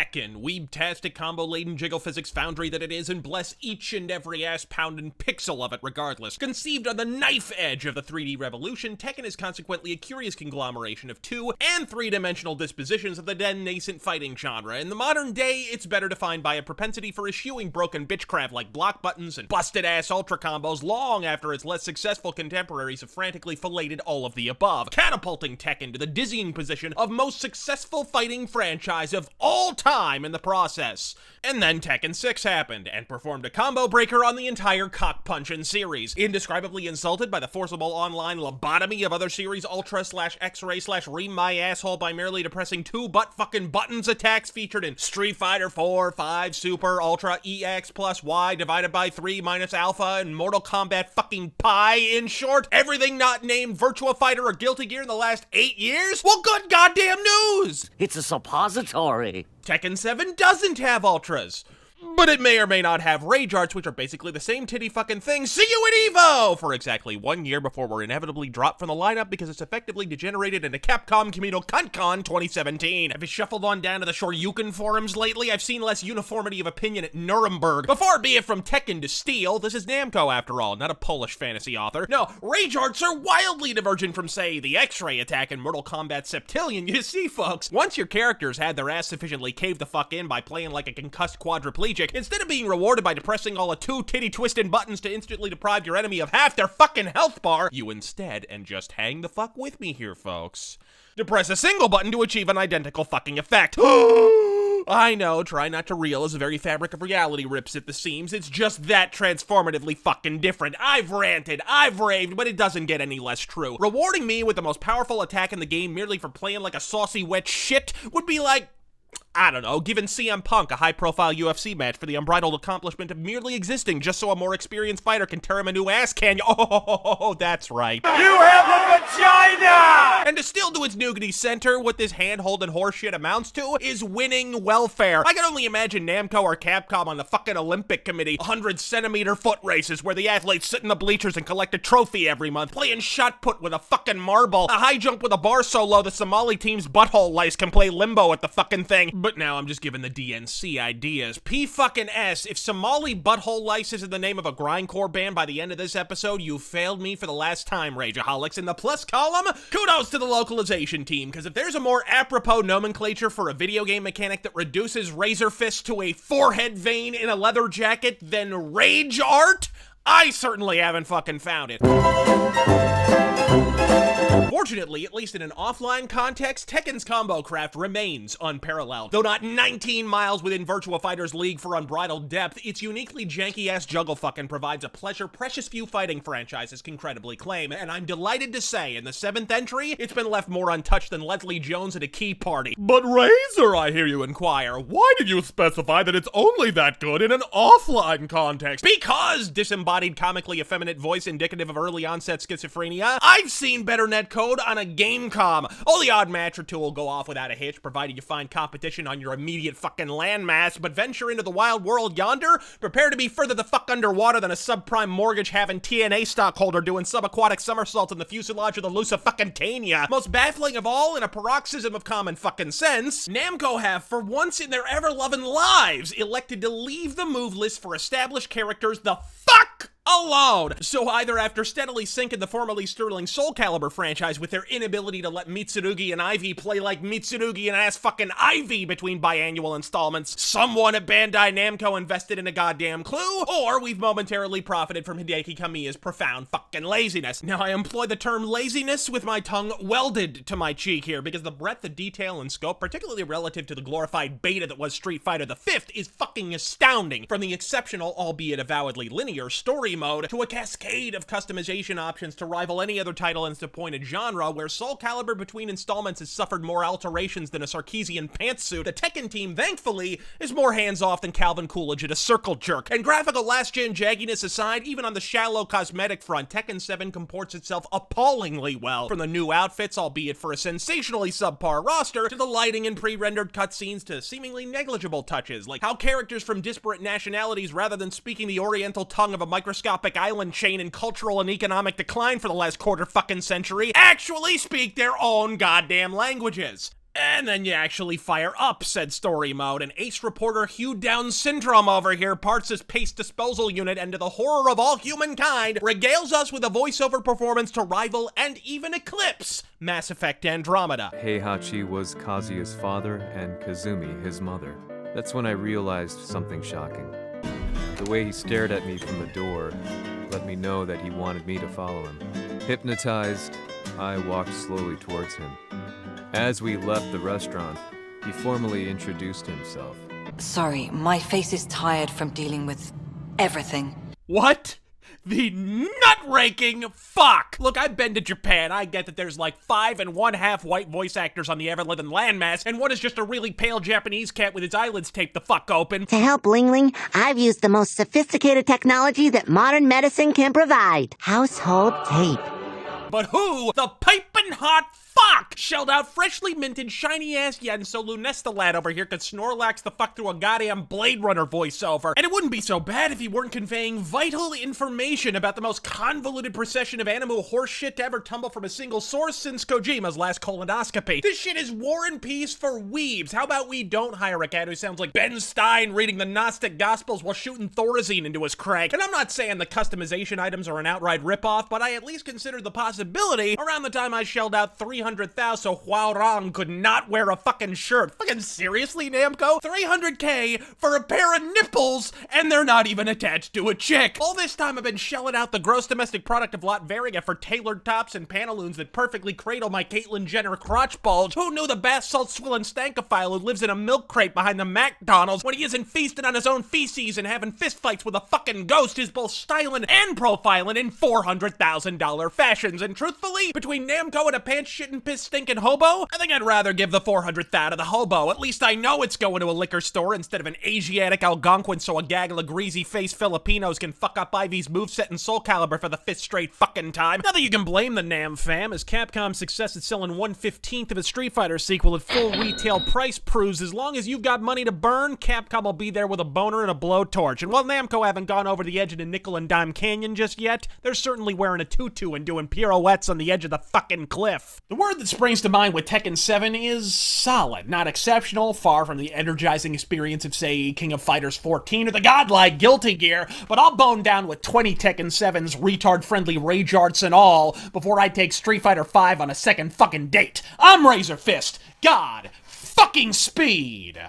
Tekken, weeb-tastic combo-laden jiggle physics foundry that it is, and bless each and every ass-pounding pixel of it regardless. Conceived on the knife edge of the 3D revolution, Tekken is consequently a curious conglomeration of 2- and 3-dimensional dispositions of the then nascent fighting genre. In the modern day, it's better defined by a propensity for eschewing broken bitchcraft like block buttons and busted-ass ultra combos long after its less successful contemporaries have frantically filleted all of the above, catapulting Tekken to the dizzying position of most successful fighting franchise of all time in the process. And then Tekken 6 happened, and performed a combo breaker on the entire cock-punchin' series, indescribably insulted by the forcible online lobotomy of other series Ultra/X-Ray/ream my asshole by merely depressing 2 butt-fucking buttons attacks featured in Street Fighter 4, 5, Super, Ultra, EX plus Y divided by 3 minus Alpha, and Mortal Kombat fucking Pi. In short, everything not named Virtua Fighter or Guilty Gear in the last 8 years? Well, good goddamn news! It's a suppository. Tekken 7 doesn't have Ultras. But it may or may not have rage arts, which are basically the same titty fucking thing. See you at EVO! For exactly 1 year before we're inevitably dropped from the lineup because it's effectively degenerated into Capcom Communal CuntCon 2017. Have you shuffled on down to the Shoryuken forums lately? I've seen less uniformity of opinion at Nuremberg. But far be it from Tekken to Steel, this is Namco after all, not a Polish fantasy author. No, rage arts are wildly divergent from, say, the X-ray attack in Mortal Kombat Septillion. You see, folks, once your characters had their ass sufficiently caved the fuck in by playing like a concussed quadriplegic, instead of being rewarded by depressing all the 2 titty-twisting buttons to instantly deprive your enemy of half their fucking health bar, you instead, and just hang the fuck with me here, folks, depress a single button to achieve an identical fucking effect. I know, try not to reel as the very fabric of reality rips at the seams. It's just that transformatively fucking different. I've ranted, I've raved, but it doesn't get any less true. Rewarding me with the most powerful attack in the game merely for playing like a saucy wet shit would be like, I don't know, giving CM Punk a high-profile UFC match for the unbridled accomplishment of merely existing just so a more experienced fighter can tear him a new ass can you? Oh, that's right. You have a vagina! And distilled to its nougaty center, what this hand-holding horseshit amounts to is winning welfare. I can only imagine Namco or Capcom on the fucking Olympic Committee, 100-centimeter foot races where the athletes sit in the bleachers and collect a trophy every month, playing shot put with a fucking marble, a high jump with a bar so low the Somali team's butthole lice can play limbo at the fucking thing. But now I'm just giving the DNC ideas. P-fucking-S, if Somali butthole lice is in the name of a grindcore band by the end of this episode, you failed me for the last time, Rageaholics. In the plus column, kudos to the localization team, because if there's a more apropos nomenclature for a video game mechanic that reduces Razor Fist to a forehead vein in a leather jacket than rage art, I certainly haven't fucking found it. Fortunately, at least in an offline context, Tekken's combo craft remains unparalleled. Though not 19 miles within Virtua Fighter's league for unbridled depth, its uniquely janky-ass juggle fucking provides a pleasure precious few fighting franchises can credibly claim, and I'm delighted to say, in the 7th entry, it's been left more untouched than Leslie Jones at a key party. But Razor, I hear you inquire, why did you specify that it's only that good in an offline context? Because, disembodied comically effeminate voice indicative of early onset schizophrenia, I've seen better netcode on a Gamecom. All the odd match or two will go off without a hitch, provided you find competition on your immediate fucking landmass, but venture into the wild world yonder, prepare to be further the fuck underwater than a subprime mortgage-having TNA stockholder doing subaquatic somersaults in the fuselage of the Lucifucking-tania. Most baffling of all, in a paroxysm of common fucking sense, Namco have, for once in their ever-loving lives, elected to leave the move list for established characters the fuck alone. So either after steadily sinking the formerly sterling SoulCalibur franchise with their inability to let Mitsurugi and Ivy play like Mitsurugi and ass fucking Ivy between biannual installments, someone at Bandai Namco invested in a goddamn clue, or we've momentarily profited from Hideki Kamiya's profound fucking laziness. Now I employ the term laziness with my tongue welded to my cheek here because the breadth of detail and scope, particularly relative to the glorified beta that was Street Fighter V, is fucking astounding. From the exceptional, albeit avowedly linear, story mode to a cascade of customization options to rival any other title in its appointed genre, where SoulCalibur between installments has suffered more alterations than a Sarkeesian pantsuit, the Tekken team, thankfully, is more hands-off than Calvin Coolidge at a circle jerk. And graphical last-gen jagginess aside, even on the shallow cosmetic front, Tekken 7 comports itself appallingly well. From the new outfits, albeit for a sensationally subpar roster, to the lighting and pre-rendered cutscenes, to seemingly negligible touches, like how characters from disparate nationalities, rather than speaking the oriental tongue of a microscopic island chain in cultural and economic decline for the last quarter fucking century, actually speak their own goddamn languages. And then you actually fire up said story mode, and ace reporter Hugh Down Syndrome over here parts his paste disposal unit, and to the horror of all humankind, regales us with a voiceover performance to rival and even eclipse Mass Effect Andromeda. Heihachi was Kazuya's father and Kazumi his mother. That's when I realized something shocking. The way he stared at me from the door let me know that he wanted me to follow him. Hypnotized, I walked slowly towards him. As we left the restaurant, he formally introduced himself. Sorry, my face is tired from dealing with everything. What? The nut-raking fuck! Look, I've been to Japan. I get that there's like 5 1/2 white voice actors on the ever-living landmass, and one is just a really pale Japanese cat with his eyelids taped the fuck open. To help Ling Ling, I've used the most sophisticated technology that modern medicine can provide. Household tape. But who, the piping hot fuck, shelled out freshly minted shiny-ass yen so Lunesta lad over here could Snorlax the fuck through a goddamn Blade Runner voiceover? And it wouldn't be so bad if he weren't conveying vital information about the most convoluted procession of animal horseshit to ever tumble from a single source since Kojima's last colonoscopy. This shit is War and Peace for weebs. How about we don't hire a cat who sounds like Ben Stein reading the Gnostic Gospels while shooting Thorazine into his crank? And I'm not saying the customization items are an outright ripoff, but I at least considered the possibility around the time I shelled out 300,000 so Huarong could not wear a fucking shirt. Fucking seriously, Namco? 300K for a pair of nipples, and they're not even attached to a chick. All this time I've been shelling out the gross domestic product of Latveria for tailored tops and pantaloons that perfectly cradle my Caitlyn Jenner crotch bulge. Who knew the bath salt swilling stankophile who lives in a milk crate behind the McDonald's when he isn't feasting on his own feces and having fistfights with a fucking ghost is both styling and profiling in $400,000 fashions? And truthfully, between Namco and a pants-shitting piss-stinking hobo, I think I'd rather give the 400,000 to the hobo. At least I know it's going to a liquor store instead of an Asiatic Algonquin so a gaggle of greasy-faced Filipinos can fuck up Ivy's moveset and SoulCalibur for the 5th straight fucking time. Not that you can blame the Nam fam, as Capcom's success at selling 1/15th of its Street Fighter sequel at full retail price proves as long as you've got money to burn, Capcom will be there with a boner and a blowtorch. And while Namco haven't gone over the edge of the nickel and dime canyon just yet, they're certainly wearing a tutu and doing pirouettes on the edge of the fucking cliff. The word that springs to mind with Tekken 7 is solid. Not exceptional, far from the energizing experience of, say, King of Fighters 14 or the godlike Guilty Gear, but I'll bone down with 20 Tekken 7's retard-friendly rage arts and all before I take Street Fighter 5 on a second fucking date. I'm Razor Fist. God fucking speed.